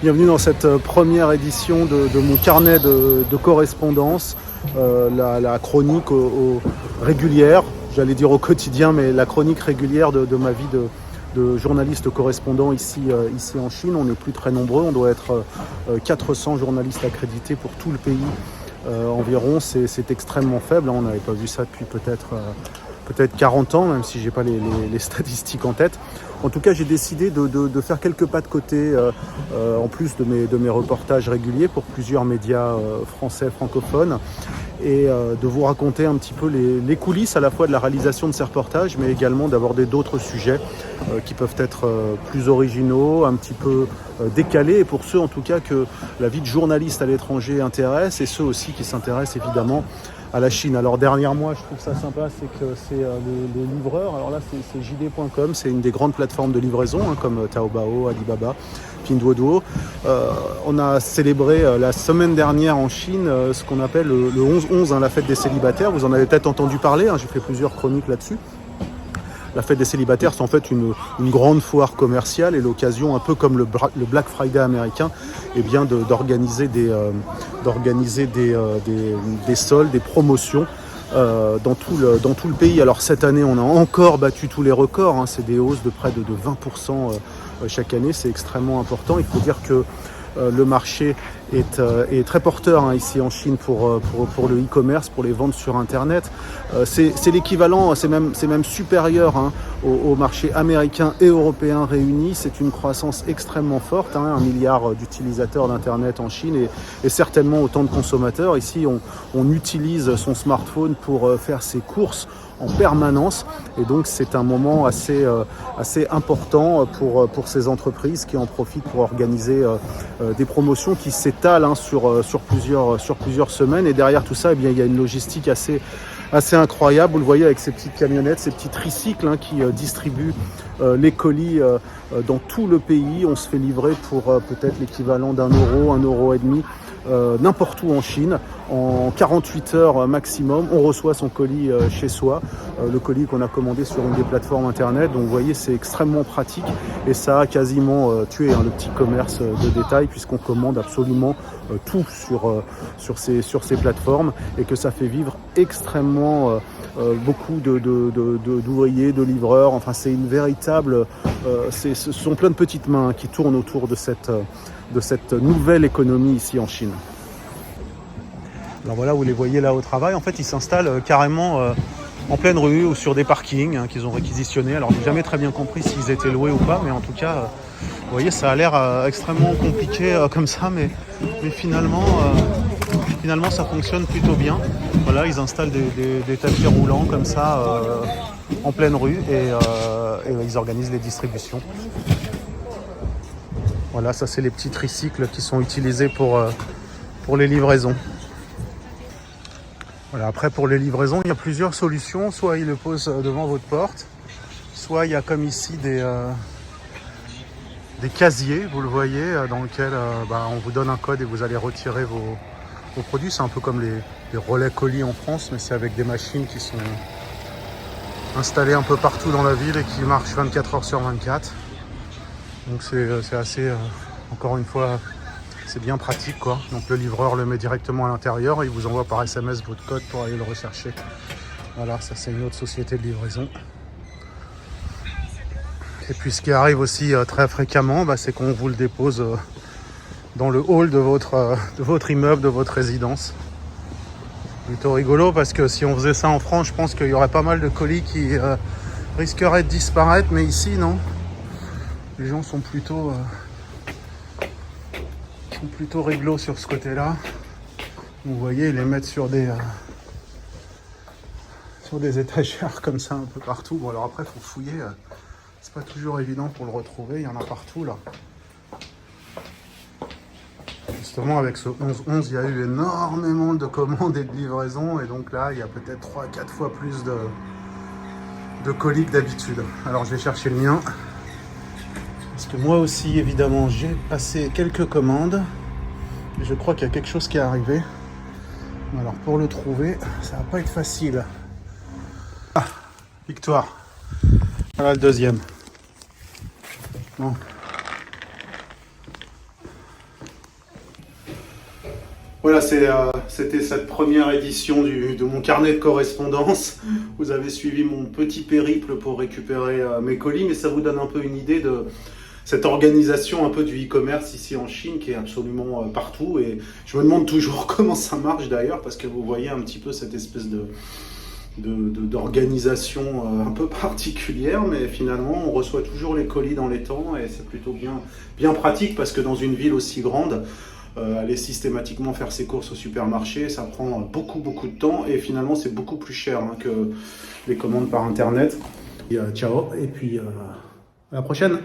Bienvenue dans cette première édition de mon carnet de correspondance, la chronique régulière, j'allais dire au quotidien, mais la chronique régulière de ma vie de journaliste correspondant ici en Chine. On n'est plus très nombreux, on doit être 400 journalistes accrédités pour tout le pays environ. C'est extrêmement faible, on n'avait pas vu ça depuis peut-être 40 ans, même si je n'ai pas les statistiques en tête. En tout cas, j'ai décidé de faire quelques pas de côté, en plus de mes reportages réguliers pour plusieurs médias français francophones, et de vous raconter un petit peu les coulisses à la fois de la réalisation de ces reportages, mais également d'aborder d'autres sujets qui peuvent être plus originaux, un petit peu décalés, et pour ceux en tout cas que la vie de journaliste à l'étranger intéresse, et ceux aussi qui s'intéressent évidemment à la Chine. Alors derrière moi, je trouve ça sympa, c'est que c'est les livreurs. Alors là, c'est JD.com, c'est une des grandes plateformes de livraison, comme Taobao, Alibaba, Pinduoduo. On a célébré la semaine dernière en Chine ce qu'on appelle le 11-11, la fête des célibataires. Vous en avez peut-être entendu parler, j'ai fait plusieurs chroniques là-dessus. La fête des célibataires, c'est en fait une grande foire commerciale et l'occasion, un peu comme le Black Friday américain, d'organiser des soldes, des promotions dans tout le pays. Alors cette année, on a encore battu tous les records, c'est des hausses de près de 20% chaque année, c'est extrêmement important. Il faut dire que le marché est très porteur ici en Chine pour le e-commerce, pour les ventes sur Internet. C'est l'équivalent, c'est même supérieur au marché américain et européen réunis. C'est une croissance extrêmement forte, 1 milliard d'utilisateurs d'Internet en Chine et certainement autant de consommateurs. Ici, on utilise son smartphone pour faire ses courses en permanence, et donc c'est un moment assez important pour ces entreprises qui en profitent pour organiser des promotions qui s'étalent sur plusieurs semaines. Et derrière tout ça, il y a une logistique assez incroyable. Vous le voyez avec ces petites camionnettes, ces petits tricycles qui distribuent les colis dans tout le pays. On se fait livrer pour peut-être l'équivalent d'€1, €1,50 n'importe où en Chine. En 48 heures maximum, on reçoit son colis chez soi, le colis qu'on a commandé sur une des plateformes internet. Donc vous voyez, c'est extrêmement pratique et ça a quasiment tué le petit commerce de détail, puisqu'on commande absolument tout sur ces plateformes, et que ça fait vivre extrêmement beaucoup d'ouvriers, de livreurs. Enfin, c'est une véritable... ce sont plein de petites mains qui tournent autour de cette nouvelle économie ici en Chine. Alors voilà, vous les voyez là au travail. En fait, ils s'installent carrément en pleine rue ou sur des parkings qu'ils ont réquisitionnés. Alors, j'ai jamais très bien compris s'ils étaient loués ou pas, mais en tout cas, vous voyez, ça a l'air extrêmement compliqué comme ça, mais finalement, ça fonctionne plutôt bien. Voilà, ils installent des tapis roulants comme ça en pleine rue, et ils organisent les distributions. Voilà, ça c'est les petits tricycles qui sont utilisés pour les livraisons. Voilà, après pour les livraisons, il y a plusieurs solutions. Soit ils le posent devant votre porte, soit il y a comme ici des casiers, vous le voyez, dans lesquels on vous donne un code et vous allez retirer vos produits. C'est un peu comme les relais colis en France, mais c'est avec des machines qui sont installées un peu partout dans la ville et qui marchent 24 heures sur 24. Donc c'est assez, encore une fois, c'est bien pratique, quoi. Donc le livreur le met directement à l'intérieur et il vous envoie par SMS votre code pour aller le rechercher. Voilà, ça c'est une autre société de livraison. Et puis ce qui arrive aussi très fréquemment, c'est qu'on vous le dépose dans le hall de votre immeuble, de votre résidence. Plutôt rigolo, parce que si on faisait ça en France, je pense qu'il y aurait pas mal de colis qui risqueraient de disparaître, mais ici non. Les gens sont plutôt réglo sur ce côté-là. Vous voyez, ils les mettent sur des étagères comme ça un peu partout. Bon, alors après, il faut fouiller. C'est pas toujours évident pour le retrouver. Il y en a partout là. Justement, avec ce 11-11, il y a eu énormément de commandes et de livraisons. Et donc là, il y a peut-être 3-4 fois plus de colis que d'habitude. Alors, je vais chercher le mien. Parce que moi aussi, évidemment, j'ai passé quelques commandes. Et je crois qu'il y a quelque chose qui est arrivé. Alors, pour le trouver, ça va pas être facile. Ah, victoire. Voilà le deuxième. Bon. Voilà, c'était cette première édition de mon carnet de correspondance. Vous avez suivi mon petit périple pour récupérer mes colis, mais ça vous donne un peu une idée de cette organisation un peu du e-commerce ici en Chine qui est absolument partout. Et je me demande toujours comment ça marche d'ailleurs, parce que vous voyez un petit peu cette espèce d'organisation un peu particulière, mais finalement on reçoit toujours les colis dans les temps et c'est plutôt bien pratique parce que dans une ville aussi grande, aller systématiquement faire ses courses au supermarché, ça prend beaucoup de temps et finalement c'est beaucoup plus cher que les commandes par internet. Et, ciao et puis à la prochaine.